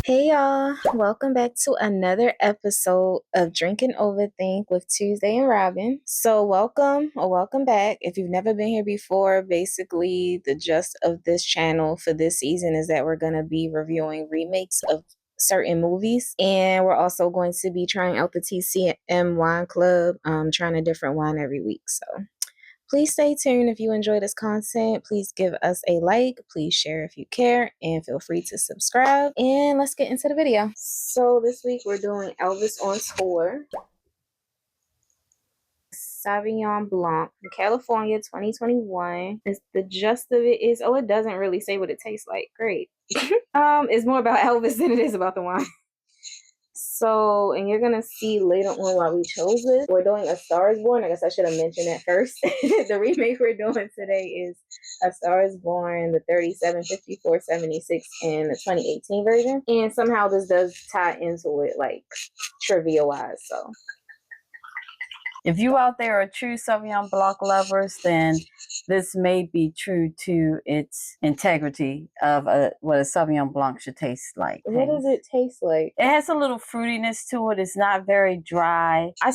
Hey y'all, welcome back to another episode of Drink N Overthink with Tuesday and Robin. So welcome back. If you've never been here before, basically the gist of this channel for this season is that we're going to be reviewing remakes of certain movies, and we're also going to be trying out the TCM Wine Club, trying a different wine every week. So please stay tuned if you enjoy this content. Please give us a like. Please share if you care. And feel free to subscribe. And let's get into the video. So this week we're doing Elvis on Tour. Sauvignon Blanc from California 2021. The gist of it is, it doesn't really say what it tastes like. Great. It's more about Elvis than it is about the wine. So, and you're gonna see later on why we chose this. We're doing A Star Is Born. I guess I should have mentioned that first. The remake we're doing today is A Star Is Born, the 37, 54, 76, and the 2018 version. And somehow this does tie into it, like trivia-wise. So, if you out there are true Sauvignon Blanc lovers, then this may be true to its integrity of what a Sauvignon Blanc should taste like. What does it taste like? It has a little fruitiness to it. It's not very dry. I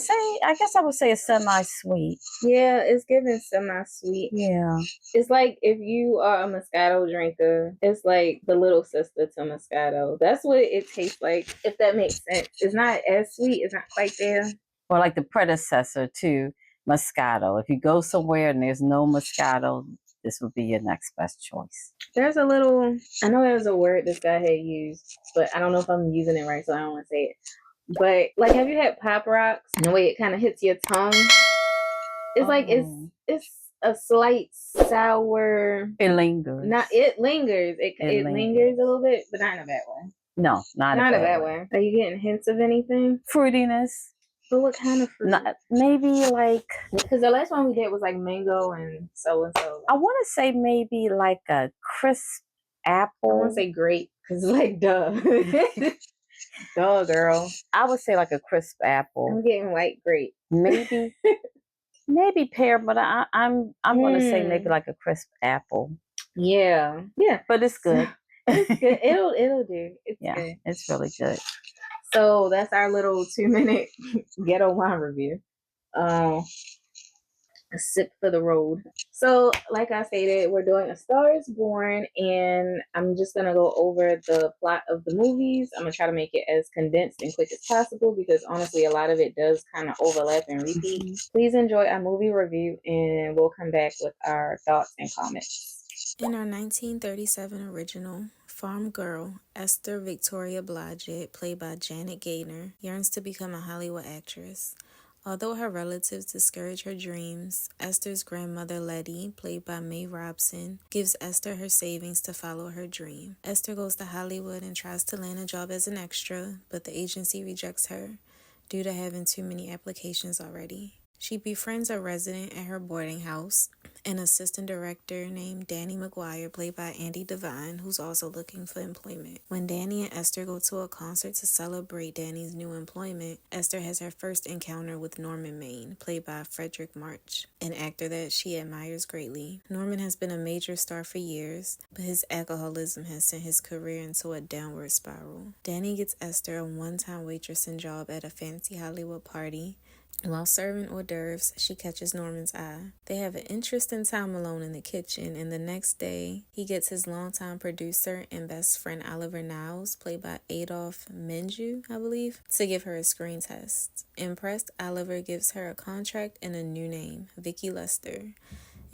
guess I would say it's semi-sweet. Yeah, it's giving semi-sweet. Yeah. It's like if you are a Moscato drinker, it's like the little sister to Moscato. That's what it tastes like, if that makes sense. It's not as sweet. It's not quite there. Or like the predecessor to Moscato. If you go somewhere and there's no Moscato, this would be your next best choice. There's a little, I know there's a word this guy had used, but I don't know if I'm using it right, so I don't want to say it. But like, have you had Pop Rocks? And the way it kind of hits your tongue, it's like it's a slight sour. It lingers. It lingers. It lingers a little bit, but not in a bad way. No, not in a bad way. Are you getting hints of anything? Fruitiness. But what kind of fruit? Maybe like, because the last one we did was like mango and so. I want to say maybe like a crisp apple. I want to say grape because it's like duh. Duh, girl. I would say like a crisp apple. I'm getting white grape. Maybe, maybe pear, but I'm gonna say maybe like a crisp apple. Yeah, but it's good. It's good. It'll do. It's good. It's really good. So that's our little 2-minute ghetto wine review. A sip for the road. So, like I stated, we're doing A Star Is Born, and I'm just gonna go over the plot of the movies. I'm gonna try to make it as condensed and quick as possible because honestly, a lot of it does kind of overlap and repeat. Please enjoy our movie review, and we'll come back with our thoughts and comments. In our 1937 original, farm girl Esther Victoria Blodgett, played by Janet Gaynor, yearns to become a Hollywood actress. Although her relatives discourage her dreams, Esther's grandmother Letty, played by Mae Robson, gives Esther her savings to follow her dream. Esther goes to Hollywood and tries to land a job as an extra, but the agency rejects her due to having too many applications already. She befriends a resident at her boarding house, an assistant director named Danny McGuire, played by Andy Devine, who's also looking for employment. When Danny and Esther go to a concert to celebrate Danny's new employment, Esther has her first encounter with Norman Maine, played by Frederick March, an actor that she admires greatly. Norman has been a major star for years, but his alcoholism has sent his career into a downward spiral. Danny gets Esther a one-time waitressing job at a fancy Hollywood party. While serving hors d'oeuvres, she catches Norman's eye. They have an interesting time alone in the kitchen, and the next day, he gets his longtime producer and best friend Oliver Niles, played by Adolphe Menjou, I believe, to give her a screen test. Impressed, Oliver gives her a contract and a new name, Vicky Lester,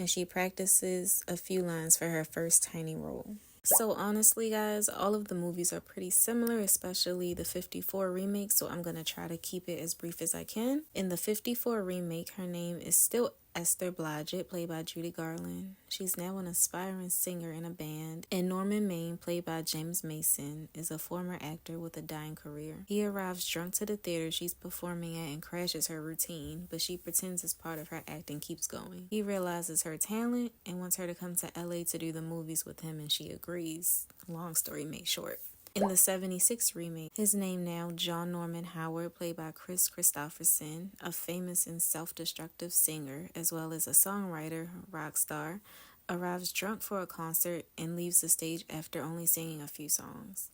and she practices a few lines for her first tiny role. So honestly, guys, all of the movies are pretty similar, especially the 54 remake, so I'm going to try to keep it as brief as I can. In the 54 remake, her name is still Esther Blodgett, played by Judy Garland. She's now an aspiring singer in a band. And Norman Maine, played by James Mason, is a former actor with a dying career. He arrives drunk to the theater she's performing at and crashes her routine, but she pretends as part of her act and keeps going. He realizes her talent and wants her to come to LA to do the movies with him, and she agrees. Long story made short. In the 76 remake, his name now John Norman Howard, played by Chris Christopherson, a famous and self-destructive singer, as well as a songwriter, rock star, arrives drunk for a concert and leaves the stage after only singing a few songs.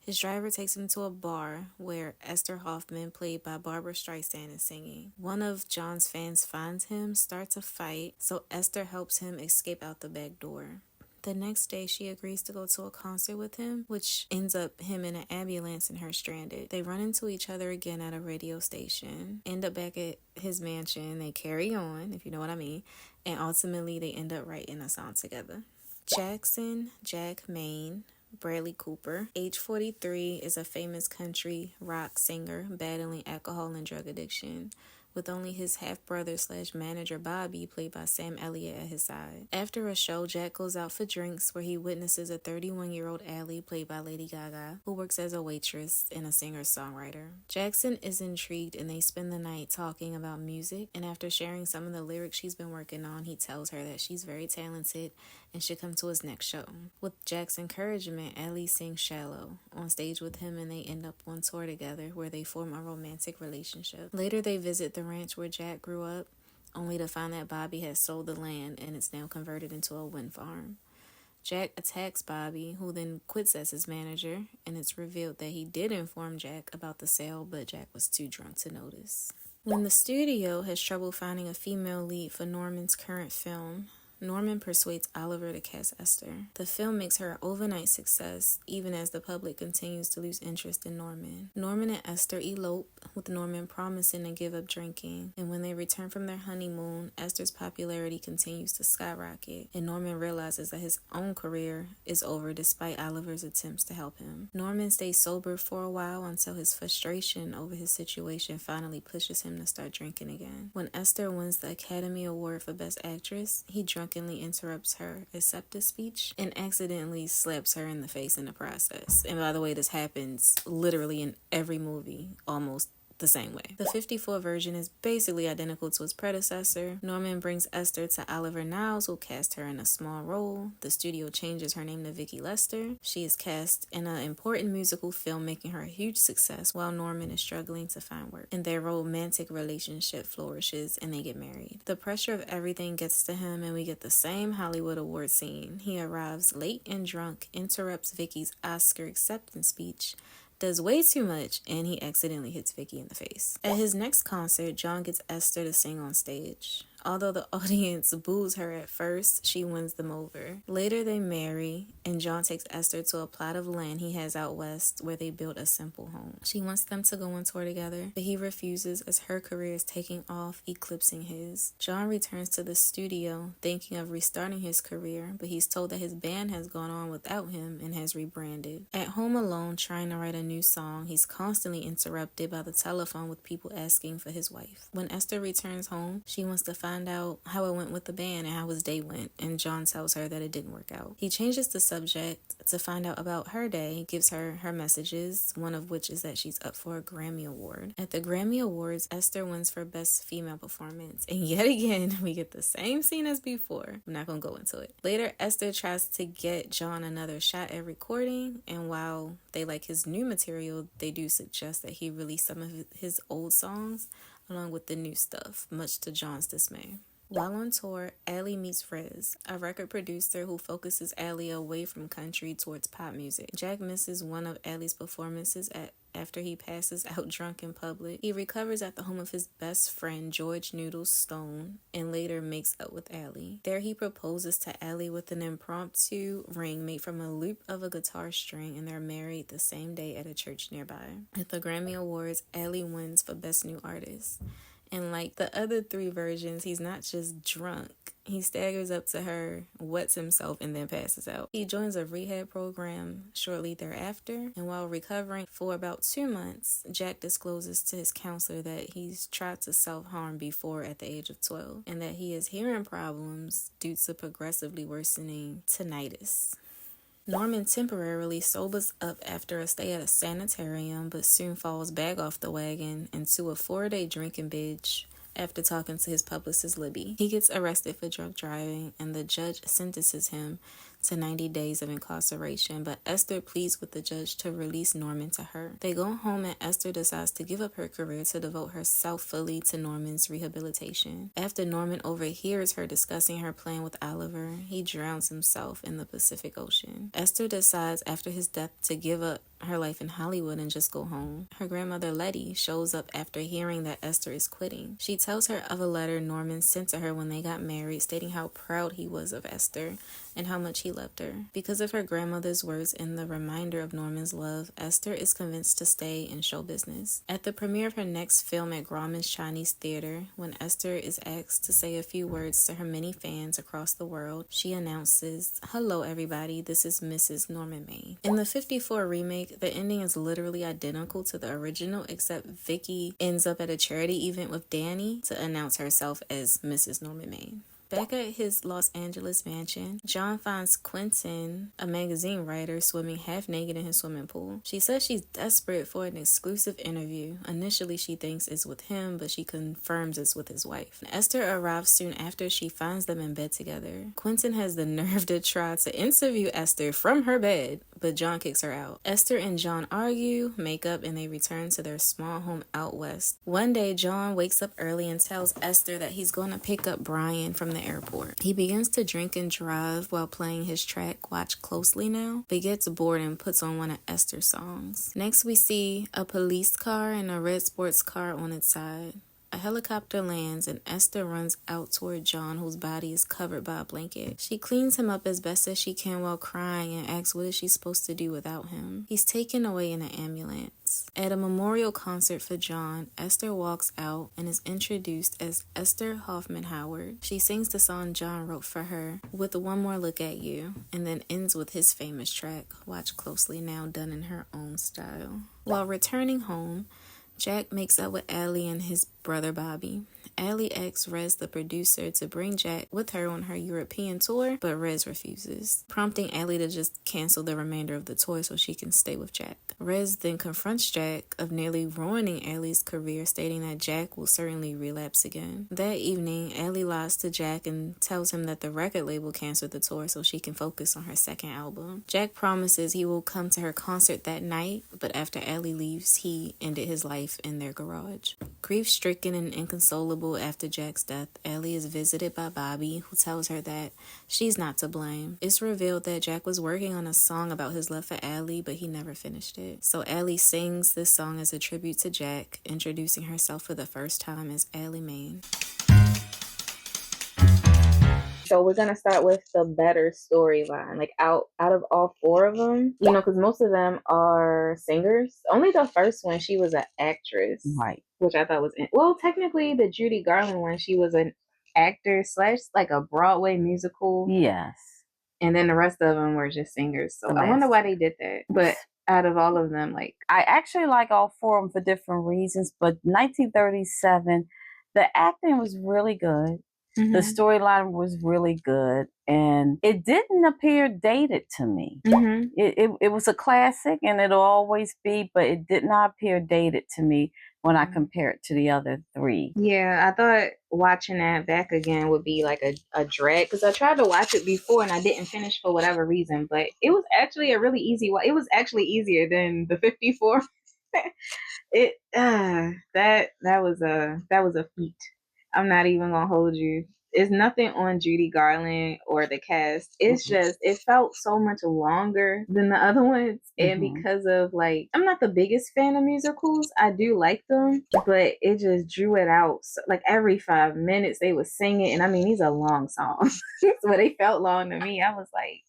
His driver takes him to a bar where Esther Hoffman, played by Barbara Streisand, is singing. One of John's fans finds him, starts a fight, so Esther helps him escape out the back door. The next day, she agrees to go to a concert with him, which ends up him in an ambulance and her stranded. They run into each other again at a radio station, end up back at his mansion, they carry on, if you know what I mean, and ultimately they end up writing a song together. Jackson Jack Maine, Bradley Cooper, age 43, is a famous country rock singer battling alcohol and drug addiction, with only his half-brother/manager Bobby, played by Sam Elliott, at his side. After a show, Jack goes out for drinks where he witnesses a 31-year-old Allie, played by Lady Gaga, who works as a waitress and a singer-songwriter. Jackson is intrigued and they spend the night talking about music, and after sharing some of the lyrics she's been working on, he tells her that she's very talented and should come to his next show. With Jack's encouragement, Allie sings Shallow on stage with him and they end up on tour together where they form a romantic relationship. Later they visit the ranch where Jack grew up, only to find that Bobby has sold the land and it's now converted into a wind farm. Jack attacks Bobby, who then quits as his manager, and it's revealed that he did inform Jack about the sale, but Jack was too drunk to notice. When the studio has trouble finding a female lead for Norman's current film, Norman persuades Oliver to cast Esther. The film makes her an overnight success, even as the public continues to lose interest in Norman. Norman and Esther elope, with Norman promising to give up drinking, and when they return from their honeymoon, Esther's popularity continues to skyrocket, and Norman realizes that his own career is over despite Oliver's attempts to help him. Norman stays sober for a while until his frustration over his situation finally pushes him to start drinking again. When Esther wins the Academy Award for Best Actress, he drunkenly interrupts her acceptance speech and accidentally slaps her in the face in the process. And by the way, this happens literally in every movie, almost the same way. The 54 version is basically identical to its predecessor. Norman brings Esther to Oliver Niles, who cast her in a small role. The studio changes her name to Vicky Lester. She is cast in an important musical film, making her a huge success, while Norman is struggling to find work. And their romantic relationship flourishes and they get married. The pressure of everything gets to him and we get the same Hollywood award scene. He arrives late and drunk, interrupts Vicky's Oscar acceptance speech, does way too much, and he accidentally hits Vicky in the face. At his next concert, John gets Esther to sing on stage. Although the audience boos her at first, she wins them over. Later they marry, and John takes Esther to a plot of land he has out west where they build a simple home. She wants them to go on tour together, but he refuses as her career is taking off, eclipsing his. John returns to the studio, thinking of restarting his career, but he's told that his band has gone on without him and has rebranded. At home alone, trying to write a new song, he's constantly interrupted by the telephone with people asking for his wife. When Esther returns home, she wants to find out how it went with the band and how his day went, and John tells her that it didn't work out. He changes the subject to find out about her day, gives her her messages, one of which is that she's up for a Grammy Award. At the Grammy Awards, Esther wins for Best Female Performance, and yet again, we get the same scene as before. I'm not gonna go into it. Later, Esther tries to get John another shot at recording, and while they like his new material, they do suggest that he release some of his old songs along with the new stuff, much to John's dismay. While on tour, Allie meets Rez, a record producer who focuses Allie away from country towards pop music. Jack misses one of Allie's performances after he passes out drunk in public. He recovers at the home of his best friend, George Noodles Stone, and later makes up with Allie. There he proposes to Allie with an impromptu ring made from a loop of a guitar string, and they're married the same day at a church nearby. At the Grammy Awards, Allie wins for Best New Artist. And like the other three versions, he's not just drunk. He staggers up to her, wets himself, and then passes out. He joins a rehab program shortly thereafter, and while recovering for about 2 months, Jack discloses to his counselor that he's tried to self-harm before at the age of 12, and that he has hearing problems due to progressively worsening tinnitus. Norman temporarily sobers up after a stay at a sanitarium, but soon falls back off the wagon into a 4-day drinking binge after talking to his publicist Libby. He gets arrested for drunk driving, and the judge sentences him to 90 days of incarceration, but Esther pleads with the judge to release Norman to her. They go home and Esther decides to give up her career to devote herself fully to Norman's rehabilitation. After Norman overhears her discussing her plan with Oliver, he drowns himself in the Pacific Ocean. Esther decides after his death to give up her life in Hollywood and just go home. Her grandmother Letty shows up after hearing that Esther is quitting. She tells her of a letter Norman sent to her when they got married, stating how proud he was of Esther and how much he loved her. Because of her grandmother's words and the reminder of Norman's love, Esther is convinced to stay in show business. At the premiere of her next film at Grauman's Chinese Theater, when Esther is asked to say a few words to her many fans across the world, she announces, "Hello everybody, this is Mrs. Norman May." In the 54 remake, the ending is literally identical to the original, except Vicky ends up at a charity event with Danny to announce herself as Mrs. Norman May. Back at his Los Angeles mansion, John finds Quentin, a magazine writer, swimming half naked in his swimming pool. She says she's desperate for an exclusive interview. Initially, she thinks it's with him, but she confirms it's with his wife. Esther arrives soon after she finds them in bed together. Quentin has the nerve to try to interview Esther from her bed, but John kicks her out. Esther and John argue, make up, and they return to their small home out west. One day, John wakes up early and tells Esther that he's going to pick up Brian from the airport. He begins to drink and drive while playing his track, Watch Closely Now, but gets bored and puts on one of Esther's songs. Next, we see a police car and a red sports car on its side. A helicopter lands and Esther runs out toward John, whose body is covered by a blanket. She cleans him up as best as she can while crying and asks what is she supposed to do without him. He's taken away in an ambulance. At a memorial concert for John, Esther walks out and is introduced as Esther Hoffman Howard. She sings the song John wrote for her, With One More Look at You, and then ends with his famous track, Watch Closely Now, done in her own style. While returning home, Jack makes up with Allie and his brother Bobby. Allie asks Rez, the producer, to bring Jack with her on her European tour, but Rez refuses, prompting Allie to just cancel the remainder of the tour so she can stay with Jack. Rez then confronts Jack of nearly ruining Allie's career, stating that Jack will certainly relapse again. That evening, Allie lies to Jack and tells him that the record label canceled the tour so she can focus on her second album. Jack promises he will come to her concert that night, but after Allie leaves, he ended his life in their garage. Grief-stricken and inconsolable after Jack's death, Allie is visited by Bobby, who tells her that she's not to blame. It's revealed that Jack was working on a song about his love for Allie, but he never finished it. So Allie sings this song as a tribute to Jack, introducing herself for the first time as Allie Main. So we're gonna start with the better storyline, like out of all four of them, because most of them are singers. Only the first one, she was an actress, Right. which I thought was well, technically the Judy Garland one, she was an actor slash like a Broadway musical, Yes. and then the rest of them were just singers. So I wonder why they did that. But out of all of them, like I actually like all four of them for different reasons, but 1937, the acting was really good. The storyline was really good, and it didn't appear dated to me. It was a classic, and it'll always be, but it did not appear dated to me when I compare it to the other three. Yeah, I thought watching that back again would be like a drag, because I tried to watch it before and I didn't finish for whatever reason, but it was actually a really easy one. It was actually easier than the 54. That was a feat. I'm not even gonna hold you. It's nothing on Judy Garland or the cast. It's just it felt so much longer than the other ones, and because of like I'm not the biggest fan of musicals. I do like them, but it just drew it out. So, like every 5 minutes they would sing it, and I mean these are long songs, so they felt long to me. I was like,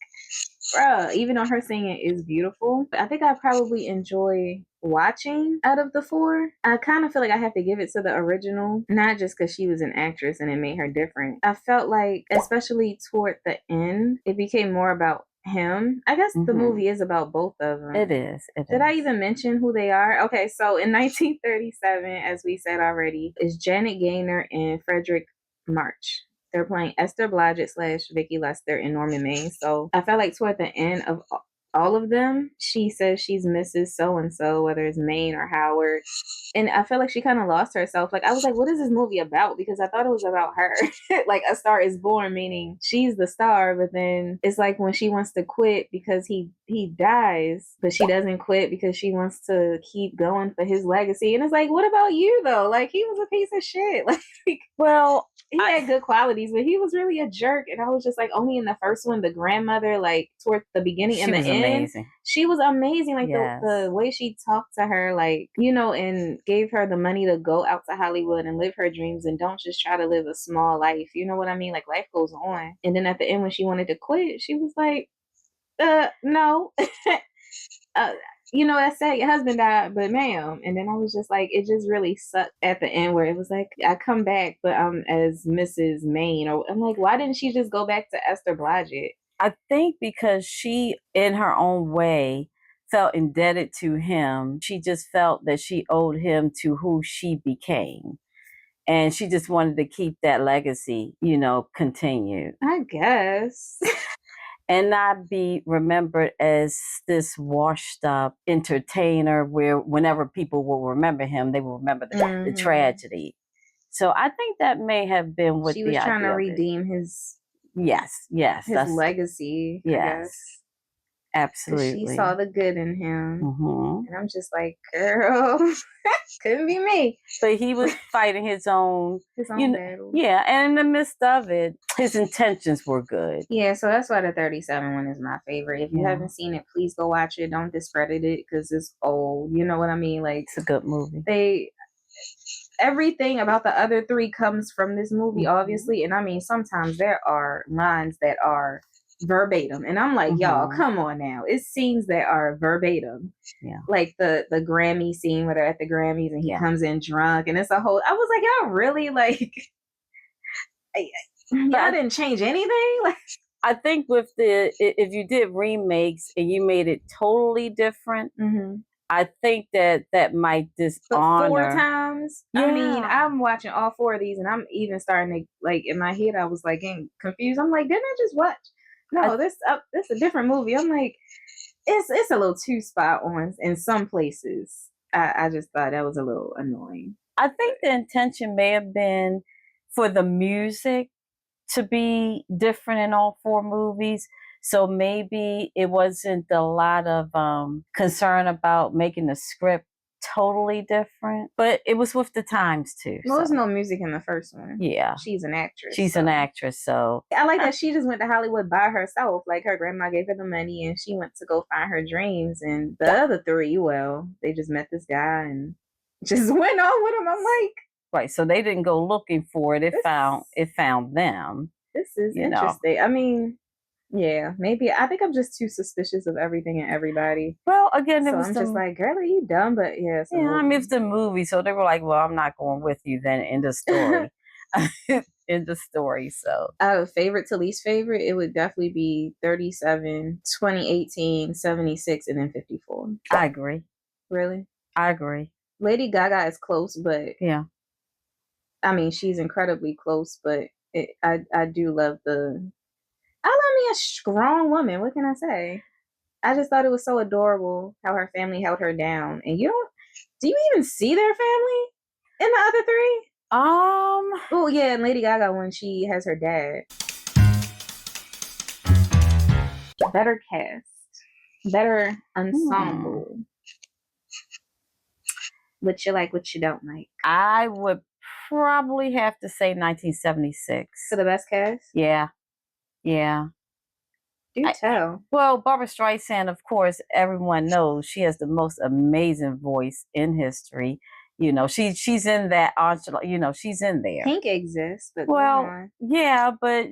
bruh, even though her singing is beautiful, I think I probably enjoy watching out of the four. I kind of feel like I have to give it to the original, not just because she was an actress and it made her different. I felt like, especially toward the end, it became more about him. I guess the movie is about both of them. It is. Did I even mention who they are? Okay, so in 1937, as we said already, is Janet Gaynor and Frederick March. They're playing Esther Blodgett / Vicky Lester and Norman Maine. So I felt like toward the end of all of them, she says she's Mrs. So-and-so, whether it's Maine or Howard. And I feel like she kind of lost herself. Like, I was like, what is this movie about? Because I thought it was about her. Like, A Star is Born, meaning she's the star, but then it's like when she wants to quit because he dies, but she doesn't quit because she wants to keep going for his legacy. And it's like, what about you, though? Like, he was a piece of shit. Like, well, he had good qualities, but he was really a jerk. And I was just like, only in the first one, the grandmother, like towards the beginning and the end, amazing. She was amazing. Like Yes. the way she talked to her, like, you know, and gave her the money to go out to Hollywood and live her dreams and don't just try to live a small life. You know what I mean? Like life goes on. And then at the end, when she wanted to quit, she was like, no. You know, that's sad. Your husband died, but ma'am. And then I was just like, it just really sucked at the end where it was like, I come back, but I'm as Mrs. Maine. Or I'm like, why didn't she just go back to Esther Blodgett? I think because she, in her own way, felt indebted to him. She just felt that she owed him to who she became. And she just wanted to keep that legacy, you know, continued. I guess. And not be remembered as this washed up entertainer where whenever people will remember him, they will remember the tragedy. So I think that may have been what she was trying to redeem his his legacy. Yes, I guess. Absolutely. She saw the good in him, and I'm just like, girl, couldn't be me. But he was fighting his own battle. Yeah, and in the midst of it, his intentions were good. Yeah, so that's why the 37 one is my favorite. If you haven't seen it, please go watch it. Don't discredit it because it's old. You know what I mean? Like, it's a good movie. Everything about the other three comes from this movie, obviously. And I mean, sometimes there are lines that are verbatim, and I'm like, y'all, come on now. It's scenes that are verbatim. Yeah, like the Grammy scene where they're at the Grammys and he comes in drunk, and it's a whole. I was like, y'all really like? Y'all didn't change anything. Like, I think with if you did remakes and you made it totally different, I think that might dishonor. But 4 times. Yeah. I mean, I'm watching all 4 of these, and I'm even starting to like in my head. I was like getting confused. I'm like, didn't I just watch? No, this a different movie. I'm like, it's a little too spot on in some places. I just thought that was a little annoying. I think the intention may have been for the music to be different in all 4 movies. So maybe it wasn't a lot of concern about making the script totally different, but it was with the times too. Well, there's no music in the first one. Yeah. She's an actress. She's an actress, so. I like that she just went to Hollywood by herself. Like, her grandma gave her the money and she went to go find her dreams. And the other 3, well, they just met this guy and just went on with him. I'm like. Right, so they didn't go looking for it. It found them. This is interesting. I mean, yeah, maybe I think I'm just too suspicious of everything and everybody. Well, again, so I'm just like, girl, are you dumb? But yeah, I mean, it's the movie, so they were like, well, I'm not going with you then in the story. In the story, so. Favorite to least favorite, it would definitely be 37, 2018, 76, and then 54. I agree. Really? I agree. Lady Gaga is close, but yeah. I mean, she's incredibly close, but I do love I love me a strong woman. What can I say? I just thought it was so adorable how her family held her down. And do you even see their family in the other 3? Oh yeah, and Lady Gaga when she has her dad. Better cast, better ensemble. What you like, what you don't like? I would probably have to say 1976. For the best cast? Yeah. Yeah. Do tell. Well, Barbra Streisand, of course, everyone knows she has the most amazing voice in history. You know, she's in that, you know, she's in there. Pink exists, but yeah, but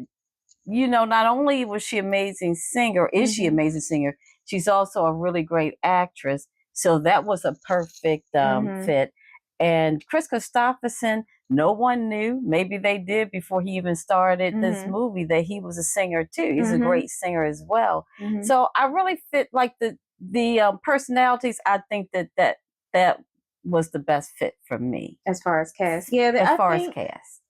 you know, not only was she an amazing singer, she an amazing singer, she's also a really great actress. So that was a perfect fit. And Chris Christopherson, no one knew. Maybe they did before he even started this movie that he was a singer too. He's a great singer as well. So I really fit like the personalities. I think that was the best fit for me as far as cast. Yeah, as far as cast.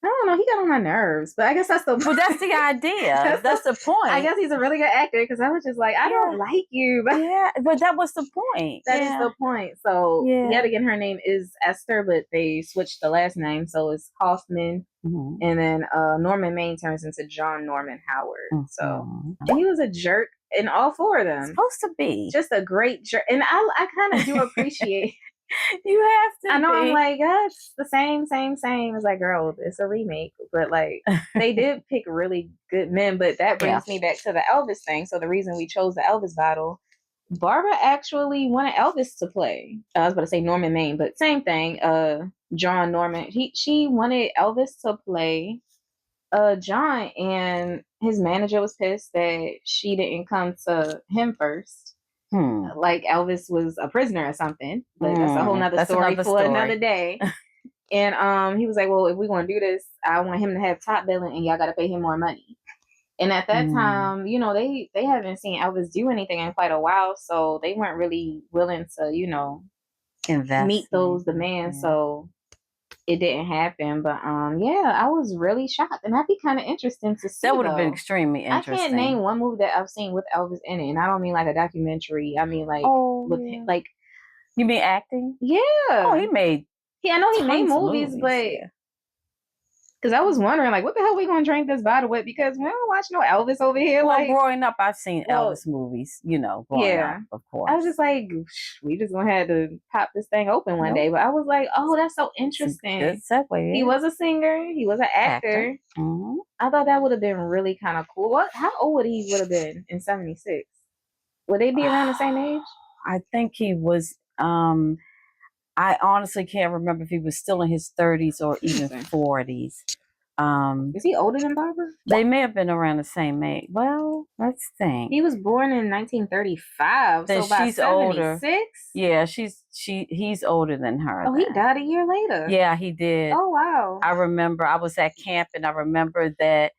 I don't know. He got on my nerves, but I guess that's the well. That's the idea. that's the point. I guess he's a really good actor because I was just like, I don't like you. But yeah, but that was the point. That is the point. So yet again, her name is Esther, but they switched the last name, so it's Hoffman, and then Norman Maine turns into John Norman Howard. So and he was a jerk in all 4 of them. Supposed to be just a great jerk, and I kind of do appreciate. You have to I know, be. I'm like, it's the same. It's like, girl, it's a remake. But like, they did pick really good men. But that brings me back to the Elvis thing. So the reason we chose the Elvis battle, Barbara actually wanted Elvis to play. I was about to say Norman Maine, but same thing. John Norman. She wanted Elvis to play John, and his manager was pissed that she didn't come to him first. Like Elvis was a prisoner or something, but that's a whole nother story for another day. And he was like, well, if we're gonna do this, I want him to have top billing, and y'all got to pay him more money. And at that time, you know, they haven't seen Elvis do anything in quite a while, so they weren't really willing to, you know, meet those demands. So it didn't happen. But yeah, I was really shocked, and that'd be kind of interesting to see. That would have been extremely interesting. I can't name one movie that I've seen with Elvis in it, and I don't mean like a documentary. I mean like like. You mean acting? Yeah. Oh, he made. Yeah, I know he made movies, but because I was wondering, like, what the hell we gonna drink this bottle with? Because we don't watch no Elvis over here. Well, like, growing up, I've seen Elvis movies. You know, growing up, of course. I was just like, we just gonna have to pop this thing open one day. But I was like, oh, that's so interesting. Good segue. He was a singer. He was an actor. I thought that would have been really kind of cool. How old would he would have been in '76? Would they be around the same age? I think he was. I honestly can't remember if he was still in his 30s or even 40s. Is he older than Barbara? They may have been around the same age. Well, let's think. He was born in 1935, then so by she's 76? Older. Yeah, he's older than her. Oh, he died a year later. Yeah, he did. Oh, wow. I remember I was at camp, and I remember that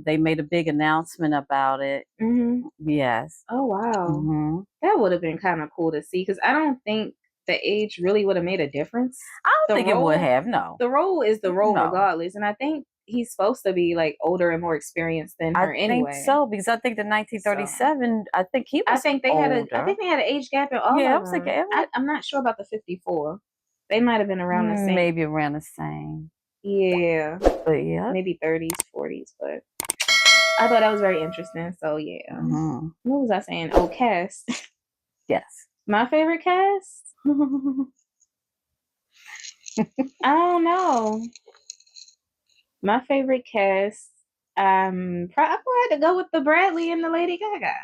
they made a big announcement about it. Yes. Oh, wow. That would have been kind of cool to see, because I don't think the age really would have made a difference. I don't think it would have. No. The role is the role regardless, and I think he's supposed to be like older and more experienced than her anyway. I think so, because I think the 1937. I think he was. I think they had an age gap in all of them. I was thinking. I'm not sure about the 54. They might have been around the same. Maybe around the same. Yeah, but yeah, maybe 30s, 40s. But I thought that was very interesting. So yeah, what was I saying? Oh, cast. Yes, my favorite cast. I don't know. My favorite cast, I'm probably had to go with the Bradley and the Lady Gaga.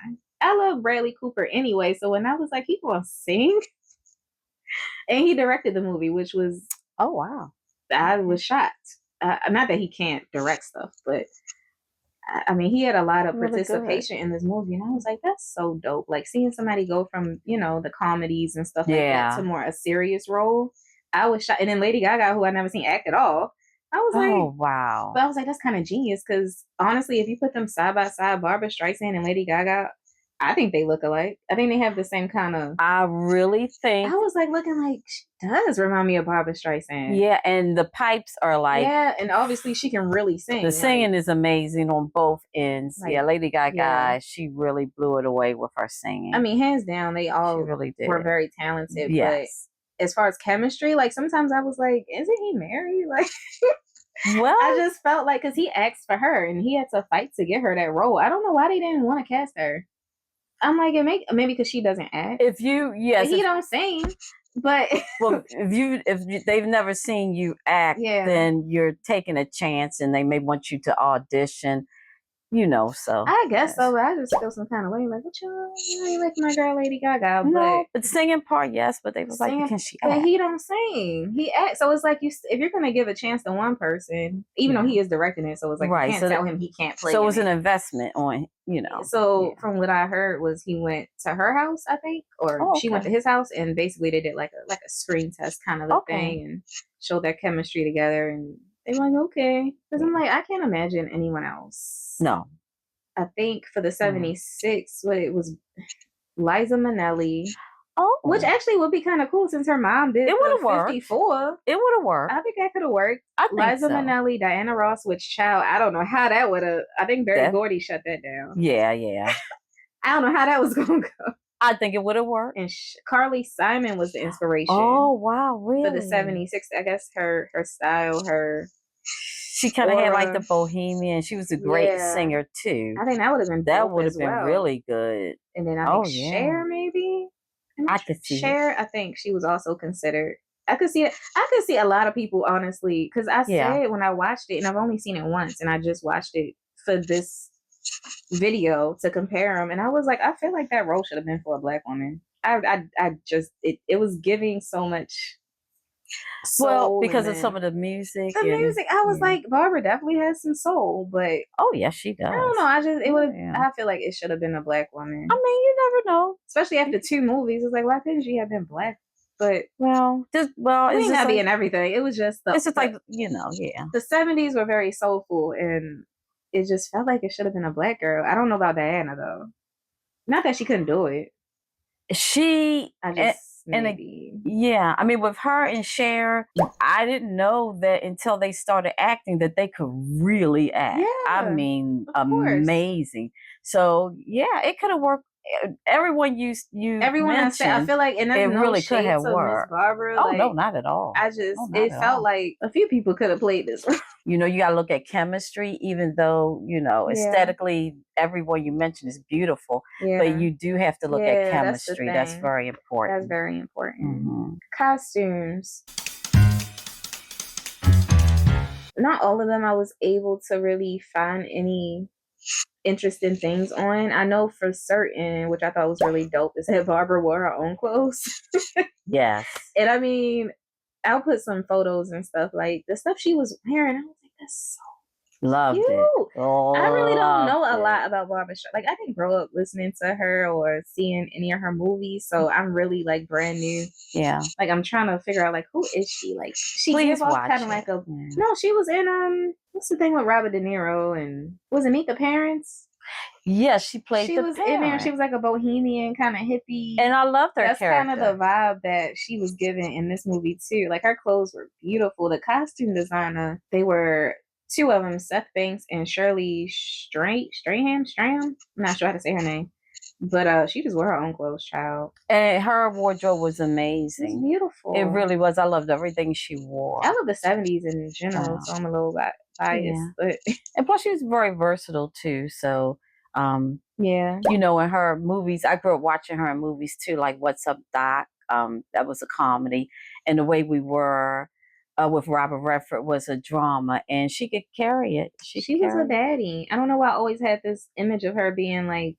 I love Bradley Cooper anyway, so when I was like, he gonna sing, and he directed the movie, which was wow, I was shocked. Not that he can't direct stuff, but I mean, he had a lot of participation in this movie, and I was like, that's so dope. Like seeing somebody go from the comedies and stuff like that to more a serious role. I was shocked, and then Lady Gaga, who I never seen act at all. I was like, oh wow. But I was like, that's kind of genius, because honestly, if you put them side by side, Barbara Streisand and Lady Gaga, I think they look alike. I think they have the same kind of. I really think. I was like looking like she does remind me of Barbara Streisand. Yeah, and the pipes are like. Yeah, and obviously she can really sing. The singing is amazing on both ends. Like, yeah, Lady Gaga, she really blew it away with her singing. I mean, hands down, they all really were very talented. Yes. But as far as chemistry, like sometimes I was like, isn't he married? Like. Well, I just felt like, because he asked for her and he had to fight to get her that role. I don't know why they didn't want to cast her. I'm like, maybe because she doesn't act. If you, yes, he don't sing. But well, if they've never seen you act, then you're taking a chance, and they may want you to audition. So I guess so, but I just feel some kind of way, like, what you ain't like my girl Lady Gaga. No, but the singing part, yes, but they was like, can she act? But he don't sing. He acts. So it's like, if you're gonna give a chance to one person, even though he is directing it, so it's like you can't tell him he can't play. So it was an investment on, So from what I heard was he went to her house, I think, or she went to his house, and basically they did like a screen test kind of a thing and showed their chemistry together, and they were like, okay. Because I'm like, I can't imagine anyone else. No. I think for the 76, it was Liza Minnelli. Oh. Which actually would be kind of cool, since her mom did it would have 54. Worked. It would have worked. I think that could have worked. I think Liza Minnelli, Diana Ross, which child, I don't know how that would have. I think Berry Gordy shut that down. Yeah. I don't know how that was going to go. I think it would have worked. And Carly Simon was the inspiration. Oh, wow, really? For the 76, I guess her style, she kind of had like the bohemian. She was a great singer too. I think that would have been really good. And then I think Cher maybe. I could see Cher, I think she was also considered. I could see it. I could see a lot of people, honestly, because I said when I watched it, and I've only seen it once, and I just watched it for this video to compare them, and I was like, I feel like that role should have been for a black woman. I just it was giving so much soul, because of some of the music. The music, I was like, Barbara definitely has some soul, but oh yeah, she does. I don't know. I just it would. I feel like it should have been a black woman. I mean, you never know, especially after 2 movies. It's like, why couldn't she have been black? But it may not be in everything. It was just it's just like the 70s were very soulful, and it just felt like it should have been a black girl. I don't know about Diana though. Not that she couldn't do it. Maybe. I mean, with her and Cher, I didn't know that until they started acting that they could really act. Yeah, I mean, amazing. So yeah, it could have worked. Everyone everyone I say, I feel like, and it really could have worked. Miss Barbara, oh no, not at all. It felt like a few people could have played this. You got to look at chemistry, even though aesthetically everyone you mentioned is beautiful, but you do have to look at chemistry. That's very important. That's very important. Costumes. Not all of them I was able to really find any interesting things on. I know for certain, which I thought was really dope, is that Barbara wore her own clothes. Yes. And I mean, I'll put some photos and stuff, like the stuff she was wearing. I was like, that's so loved cute. It. I really don't know a lot about Barbara Streisand. Like, I didn't grow up listening to her or seeing any of her movies, so I'm really like brand new. Yeah. Like, I'm trying to figure out, like, who is she? Like, she gave off kind of like a no. She was in what's the thing with Robert De Niro, and was it Meet the Parents? Yes, she played. She was in there. She was like a bohemian kind of hippie, and I loved her That's character. kind of the vibe that she was given in this movie too. Like, her clothes were beautiful. The costume designer, they were 2 of them, Seth Banks and Shirley Strahan. I'm not sure how to say her name, but she just wore her own clothes, child. And her wardrobe was amazing. It was beautiful. It really was. I loved everything she wore. I love the 70s in general, so I'm a little biased. But and plus, she was very versatile too. So, yeah, in her movies, I grew up watching her in movies too, like What's Up, Doc? That was a comedy, and The Way We Were. With Robert Redford was a drama, and she could carry it. She was a baddie. I don't know why I always had this image of her being like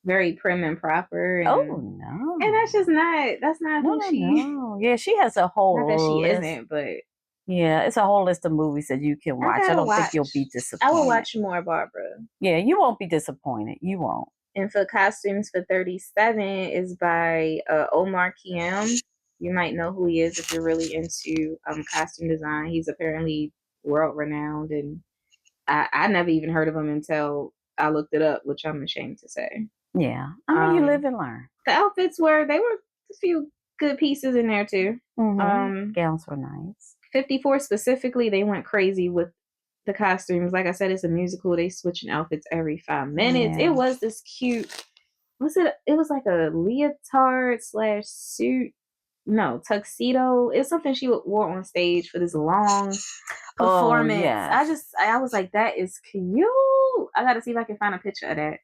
very prim and proper. And, oh no! And that's just not. That's not who she. No. Yeah, she has a whole. Not that she isn't, but yeah, it's a whole list of movies that you can watch. I don't think you'll be disappointed. I will watch more Barbara. Yeah, you won't be disappointed. You won't. And for costumes for 37 is by Omar Khayyam. You might know who he is if you're really into costume design. He's apparently world renowned, and I never even heard of him until I looked it up, which I'm ashamed to say. Yeah, I mean, you live and learn. The outfits were a few good pieces in there too. Gowns were nice. 54 specifically, they went crazy with the costumes. Like I said, it's a musical. They switching outfits every 5 minutes. Yeah. It was this cute. It was like a leotard / suit. No, tuxedo. It's something she wore on stage for this long performance. I was like, that is cute. I got to see if I can find a picture of that.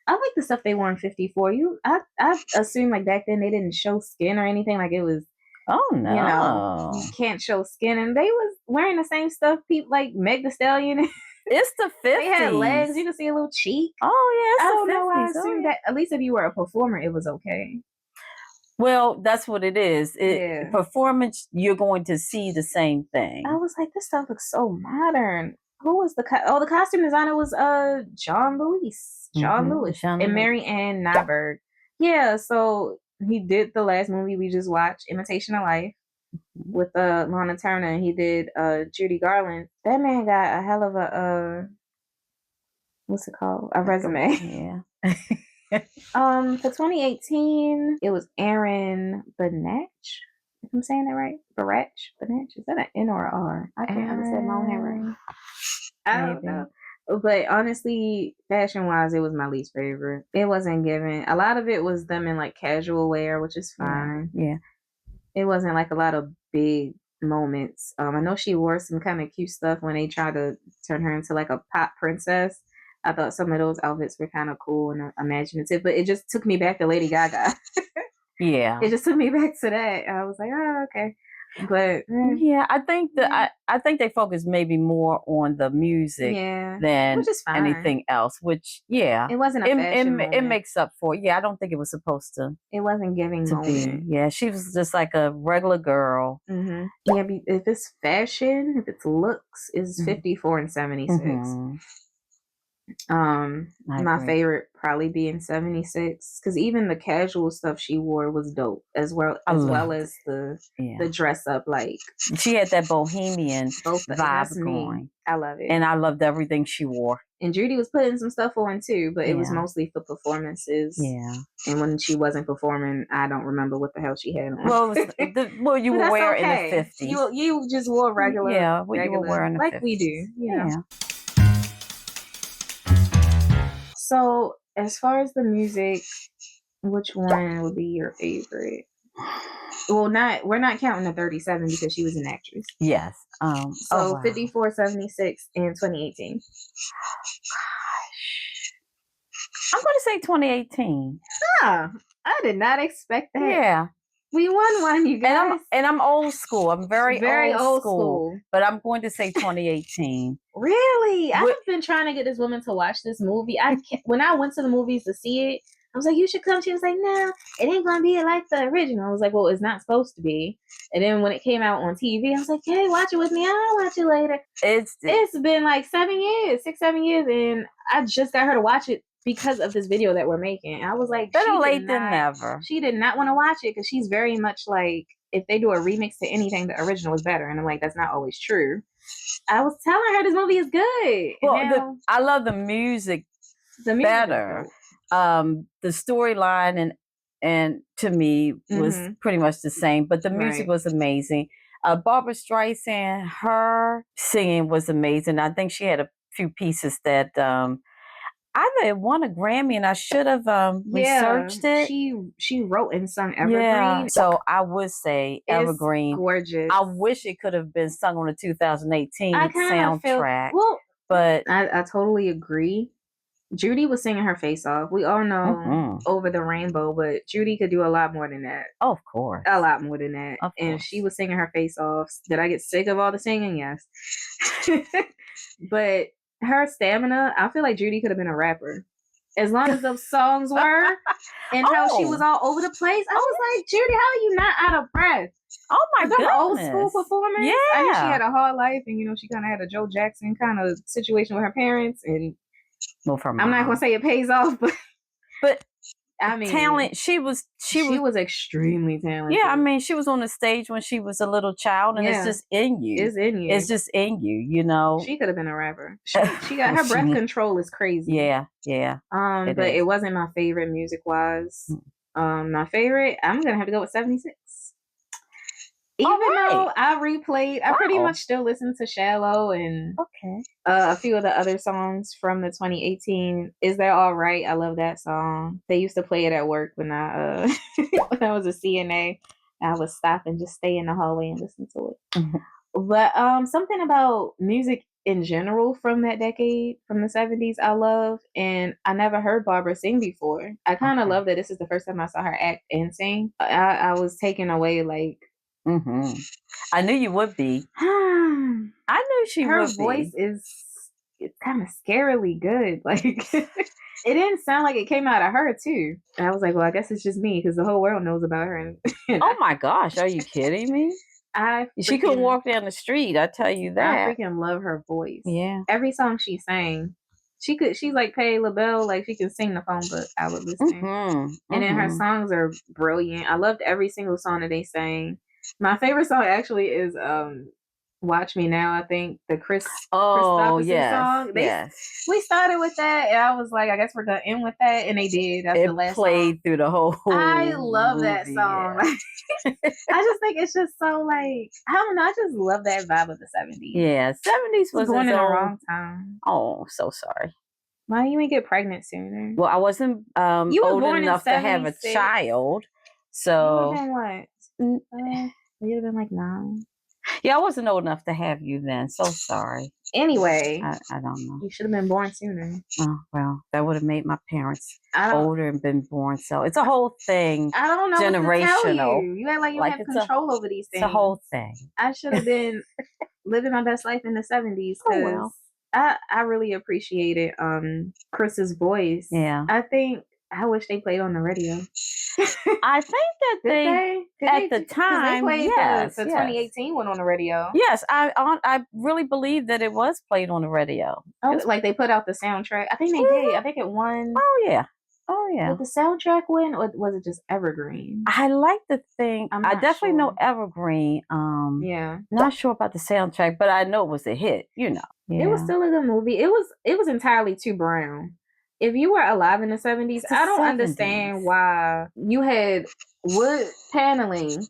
I like the stuff they wore in 54. I assume like back then they didn't show skin or anything. Like, it was. Oh no! You can't show skin, and they was wearing the same stuff. People like Meg Thee Stallion. It's the 50s. They had legs. You could see a little cheek. Oh yeah, I don't know why I assumed that. At least if you were a performer, it was okay. Well, that's what it is. Performance, you're going to see the same thing. I was like, this stuff looks so modern. Who was the costume designer was John Lewis, and Mary Ann Nyberg. Yeah, so he did the last movie we just watched, Imitation of Life, with Lana Turner, and he did Judy Garland. That man got a hell of a what's it called? A resume. Yeah. For 2018, it was Aaron Benach. If I'm saying that right, Benach. Is that an N or an R? I can't understand my own handwriting. I don't know. But honestly, fashion-wise, it was my least favorite. It wasn't given. A lot of it was them in like casual wear, which is fine. Yeah. It wasn't like a lot of big moments. I know she wore some kind of cute stuff when they tried to turn her into like a pop princess. I thought some of those outfits were kind of cool and imaginative, but it just took me back to Lady Gaga. Yeah. It just took me back to that. I was like, oh, okay. But yeah, I think I think they focus maybe more on the music than which is fine. anything else. Which it wasn't a fashion it makes up for. Yeah, I don't think it was supposed to. It wasn't giving moment. Yeah, she was just like a regular girl. Yeah, if it's fashion, if it's looks, is 54 and 76. My favorite probably being 76 because even the casual stuff she wore was dope as well as the dress up. Like she had that bohemian vibe going. I love it, and I loved everything she wore. And Judy was putting some stuff on too, but it was mostly for performances. Yeah. And when she wasn't performing, I don't remember what the hell she had on. Well, you were wearing in the 50s. You just wore regular. Yeah, what you were wearing in the 50s. Like we do. You know. So, as far as the music, which one would be your favorite? Well, we're not counting the 37 because she was an actress. Yes. So 54, 76, and 2018. I'm going to say 2018. Ah, I did not expect that. Yeah. We won one, you guys. And I'm old school. I'm very old school. But I'm going to say 2018. Really? I've been trying to get this woman to watch this movie. When I went to the movies to see it, I was like, you should come. She was like, no, it ain't going to be like the original. I was like, well, it's not supposed to be. And then when it came out on TV, I was like, hey, watch it with me. I'll watch it later. It's been like 7 years, 7 years. And I just got her to watch it because of this video that we're making. I was like, better late than never. She did not want to watch it because she's very much like, if they do a remix to anything, the original is better. And I'm like, that's not always true. I was telling her this movie is good. Well, I love the music. Better. The storyline and to me was pretty much the same, but the music was amazing. Barbara Streisand, her singing was amazing. I think she had a few pieces that either won a Grammy, and I should have researched it. She wrote and sung Evergreen. Yeah, so I would say Evergreen. It's gorgeous. I wish it could have been sung on the 2018 soundtrack. But I totally agree. Judy was singing her face off. We all know Over the Rainbow, but Judy could do a lot more than that. Oh, of course. A lot more than that. And she was singing her face off. Did I get sick of all the singing? Yes. But her stamina, I feel like Judy could have been a rapper. As long as those songs were and how she was all over the place. I was like, Judy, how are you not out of breath? Oh my goodness. Old school performance. Yeah. I knew she had a hard life and she kind of had a Joe Jackson kind of situation with her parents and I'm not gonna say it pays off, but I mean, talent. She was extremely talented. Yeah, I mean, she was on the stage when she was a little child, and it's just in you. It's in you. It's just in you. She could have been a rapper. She got her breath control is crazy. Yeah. But it wasn't my favorite music wise. My favorite, I'm gonna have to go with 76. Even though I replayed, I pretty much still listen to Shallow and a few of the other songs from the 2018. Is That All Right? I love that song. They used to play it at work when I when I was a CNA. I would stop and just stay in the hallway and listen to it. But something about music in general from that decade, from the 70s, I love. And I never heard Barbara sing before. I kind of love that this is the first time I saw her act and sing. I was taken away like, I knew you would be. I knew she would be. Her voice it's kind of scarily good. Like it didn't sound like it came out of her too. And I was like, well, I guess it's just me because the whole world knows about her. Oh my gosh, are you kidding me? She could walk down the street. I tell you that. I freaking love her voice. Yeah. Every song she sang. She's like Patti LaBelle, like she can sing the phone book. I would listen. And then her songs are brilliant. I loved every single song that they sang. My favorite song actually is Watch Me Now, I think. The Chris Christopherson song. We started with that and I was like, I guess we're gonna end with that. And they did. That's the last played song. Through the whole I love movie, that song. Yeah. I just think it's just so like, I don't know, I just love that vibe of the 70s. Yeah, 70s was born in the wrong time. Oh, so sorry. Why you ain't get pregnant sooner? Well, I wasn't you were old born enough to have a child. So you would have been what? You'd have been like 9. Yeah, I wasn't old enough to have you then. So sorry. Anyway, I don't know. You should have been born sooner. Oh, well, that would have made my parents older and been born. So it's a whole thing. I don't know generational. What to tell you. You act like you have control over these things. It's a whole thing. I should have been living my best life in the 70s because I really appreciated Chris's voice. Yeah. I wish they played on the radio. I think that they at the time, they played the 2018 one on the radio. Yes, I really believe that it was played on the radio. Oh, like they put out the soundtrack. I think they did. I think it won. Oh yeah. Oh yeah. Did the soundtrack win, or was it just Evergreen? I like the thing. I definitely know Evergreen. Yeah. Not sure about the soundtrack, but I know it was a hit. You know. Yeah. It was still a good movie. It was entirely too brown. If you were alive in the 70s, I don't understand why you had wood paneling,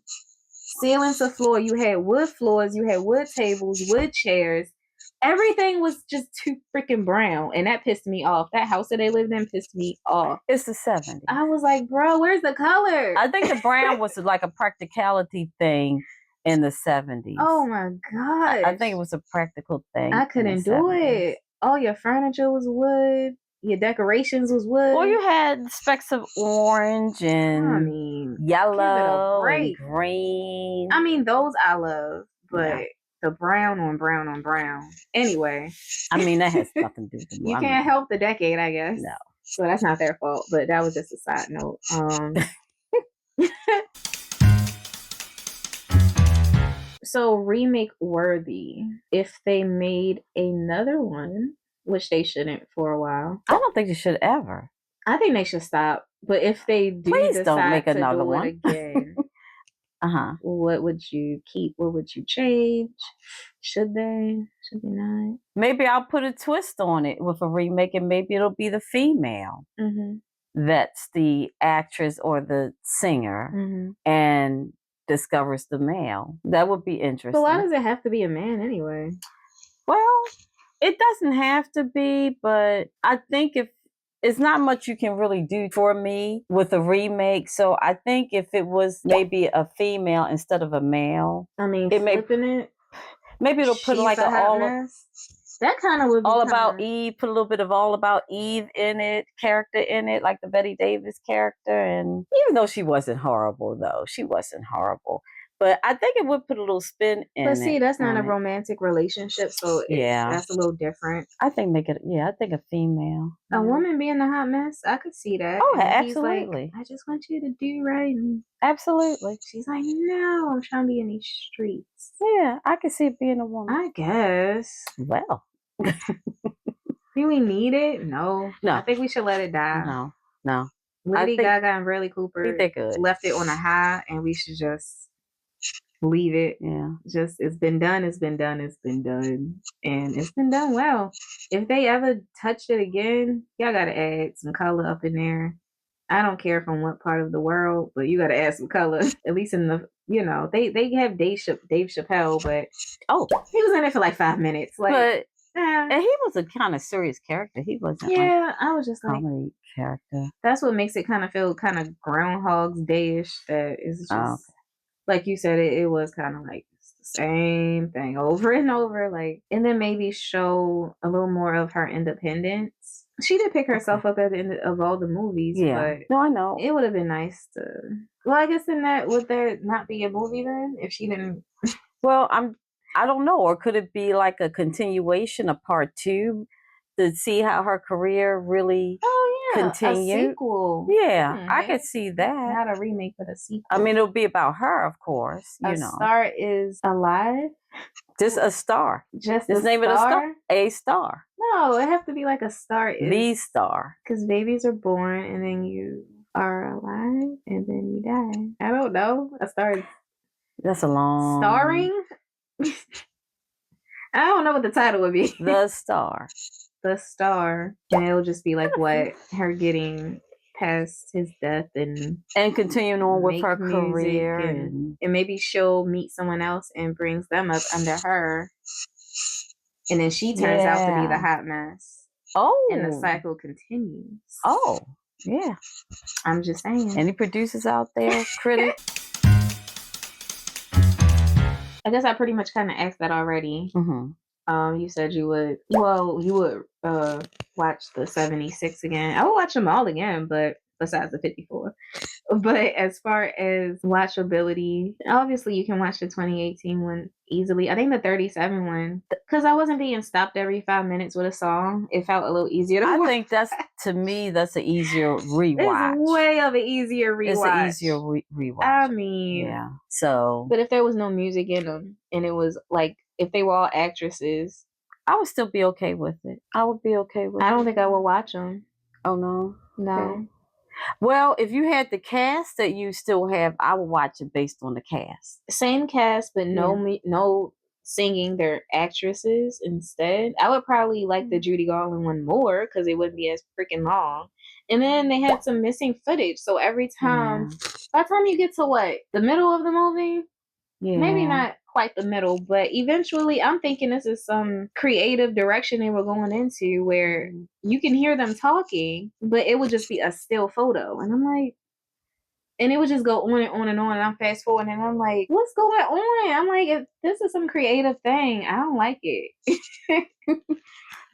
ceiling to floor. You had wood floors. You had wood tables, wood chairs. Everything was just too freaking brown, and that pissed me off. That house that they lived in pissed me off. It's the 70s. I was like, bro, where's the color? I think the brown was like a practicality thing in the 70s. Oh my god! I think it was a practical thing. I couldn't do it. All your furniture was wood. Your decorations was wood. Well, you had specks of orange and yellow and green. I mean, those I love, but the brown on brown on brown. Anyway. I mean, that has nothing to do with the You can't help the decade, I guess. No. So that's not their fault, but that was just a side note. So remake worthy. If they made another one, which they shouldn't for a while. I don't think they should ever. I think they should stop. But if they do Please don't make another one again, what would you keep? What would you change? Should they? Should they not? Maybe I'll put a twist on it with a remake, and maybe it'll be the female that's the actress or the singer, and discovers the male. That would be interesting. But why does it have to be a man anyway? Well, it doesn't have to be, but I think if it's not much you can really do for me with a remake. So I think if it was maybe a female instead of a male, I mean, maybe it'll put like an that kind of would be all about Eve. Put a little bit of all about Eve in it, character in it, like the Betty Davis character. And even though she wasn't horrible, but I think it would put a little spin in it. But see, that's not a romantic relationship, so that's a little different. I think I think a female. A woman being a hot mess, I could see that. Oh, absolutely. Like, I just want you to do right. And absolutely. She's like, no, I'm trying to be in these streets. Yeah, I could see it being a woman. I guess. Well. Do we need it? No. I think we should let it die. No. Lady Gaga and Bradley Cooper left it on a high, and we should just leave it. Yeah. Just it's been done, and it's been done well. If they ever touch it again, y'all gotta add some color up in there. I don't care from what part of the world, but you gotta add some color. At least in the they have Dave Chappelle, but he was in it for like 5 minutes. Like and he was a kind of serious character. He wasn't I was just like comedy character. That's what makes it kind of feel kind of Groundhog's Day-ish. That is just like you said, it was kind of like the same thing over and over. Like, and then maybe show a little more of her independence. She did pick herself up at the end of all the movies. Yeah, but no, I know. It would have been nice to. Well, I guess would there not be a movie then if she didn't? Well, I don't know, or could it be like a continuation of part 2 to see how her career really continued? A sequel. Yeah, I could see that. Not a remake, but a sequel. I mean, it'll be about her, of course. A Star Is Alive. Just a star. Just name it a star. A star. No, it have to be like a star is the star. Because babies are born and then you are alive and then you die. I don't know. A star is. That's a long. Starring. I don't know what the title would be. The Star. The Star. And it'll just be like what her getting past his death and continuing on with her career. And maybe she'll meet someone else and brings them up under her. And then she turns out to be the hot mess. Oh. And the cycle continues. Oh. Yeah. I'm just saying. Any producers out there, critics? I guess I pretty much kind of asked that already. You said you would. Well, you would watch the 76 again. I would watch them all again, but besides the 54. But as far as watchability, obviously you can watch the 2018 one easily. I think the 37 one, because I wasn't being stopped every 5 minutes with a song, it felt a little easier to watch. I think to me, that's an easier rewatch. It's way of an easier rewatch. It's an easier rewatch. I mean, yeah. So, but if there was no music in them and it was like, if they were all actresses, I would still be okay with it. I would be okay with it. I don't think I would watch them. Oh, no? No. Okay. Well, if you had the cast that you still have, I would watch it based on the cast. Same cast, but no singing. They're actresses instead. I would probably like the Judy Garland one more because it wouldn't be as freaking long. And then they had some missing footage. So every time, by the time you get to what? The middle of the movie? Yeah. Maybe not quite the middle, but eventually I'm thinking this is some creative direction they were going into where you can hear them talking, but it would just be a still photo. And I'm like, and it would just go on and on and on. And I'm fast forwarding and I'm like, what's going on? I'm like, if this is some creative thing, I don't like it.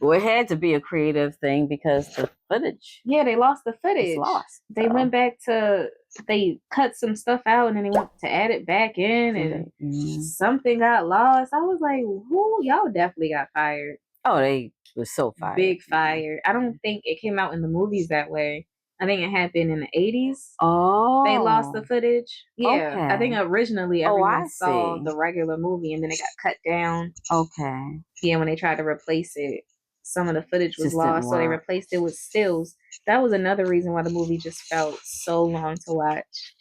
Well, it had to be a creative thing because the footage. Yeah, they lost the footage. It's lost. They went back to, they cut some stuff out and then they went to add it back in and something got lost. I was like, whoo, y'all definitely got fired. Oh, they was so fired. Big fire. I don't think it came out in the movies that way. I think it happened in the 80s. Oh. They lost the footage. Yeah. Okay. I think originally everyone saw the regular movie and then it got cut down. Okay. Yeah, when they tried to replace it, some of the footage was lost, so they replaced it with stills. That was another reason why the movie just felt so long to watch.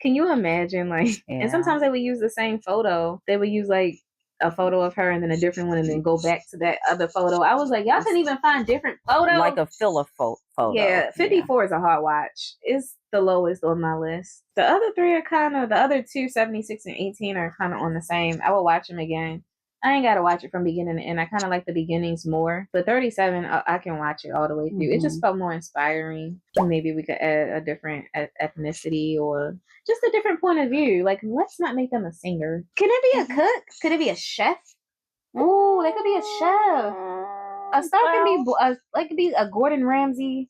Can you imagine? Like, and sometimes they would use the same photo. They would use like a photo of her and then a different one and then go back to that other photo. I was like, y'all couldn't even find different photos. Like a filler photo. Yeah, 54 is a hard watch. It's the lowest on my list. The other three are kind of, the other two, 76 and 18, are kind of on the same. I will watch them again. I ain't got to watch it from beginning to end. I kind of like the beginnings more. But 37, I can watch it all the way through. It just felt more inspiring. Maybe we could add a different ethnicity or just a different point of view. Like, let's not make them a singer. Can it be a cook? Could it be a chef? Ooh, they could be a chef. A star can be a Gordon Ramsay.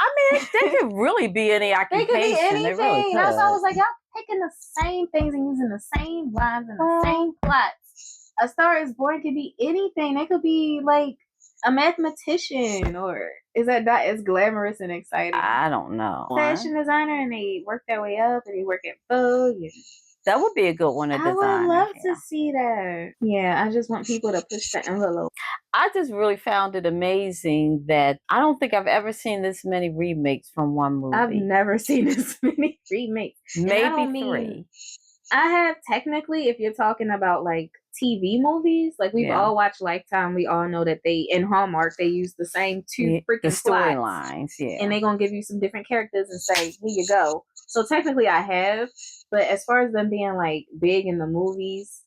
I mean, they could really be any occupation. They could be anything. They really could. That's why I was like, y'all picking the same things and using the same lines and the same plots. A Star is Born could be anything. They could be like a mathematician, or is that not as glamorous and exciting? I don't know. Fashion designer, and they work their way up, and they work at Vogue. That would be a good one to design. I would love to see that. Yeah, I just want people to push the envelope. I just really found it amazing that I don't think I've ever seen this many remakes from one movie. I've never seen this many remakes. Maybe 3. I have technically, if you're talking about like TV movies, like we've all watched Lifetime, we all know that they, in Hallmark, they use the same two freaking storylines, and they're gonna give you some different characters and say, here you go. So technically I have, but as far as them being like big in the movies,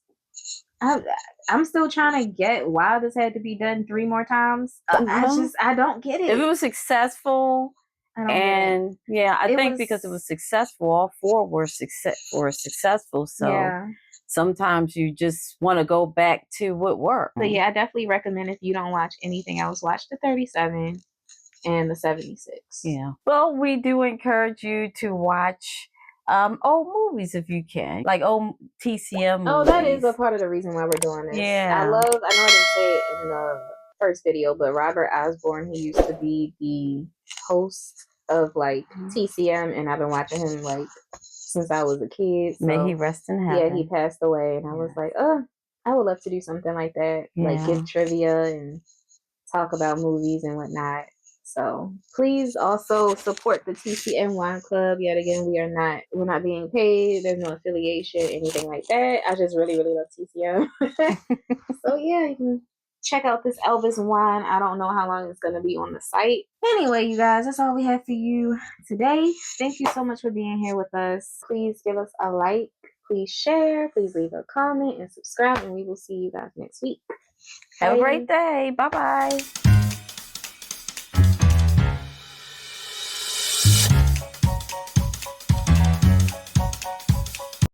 I'm still trying to get why this had to be done 3 more times. I don't get it. If it was successful, and I think because it was successful, all 4 were successful. So sometimes you just want to go back to what worked. But yeah, I definitely recommend, if you don't watch anything else, watch the 37 and the 76. Yeah. Well, we do encourage you to watch old movies if you can, like old TCM movies. Oh, that is a part of the reason why we're doing this. Yeah. I know I didn't say it in the first video, but Robert Osborne, he used to be the host of like TCM, and I've been watching him like since I was a kid. So, may he rest in heaven. Yeah, he passed away, and I was like, I would love to do something like that, like give trivia and talk about movies and whatnot. So please also support the TCM Wine Club. Yet again, we're not being paid. There's no affiliation, anything like that. I just really, really love TCM. So yeah, you can check out this Elvis wine. I don't know how long it's going to be on the site. Anyway, you guys, that's all we have for you today. Thank you so much for being here with us. Please give us a like. Please share. Please leave a comment and subscribe. And we will see you guys next week. Have a great day. Bye-bye.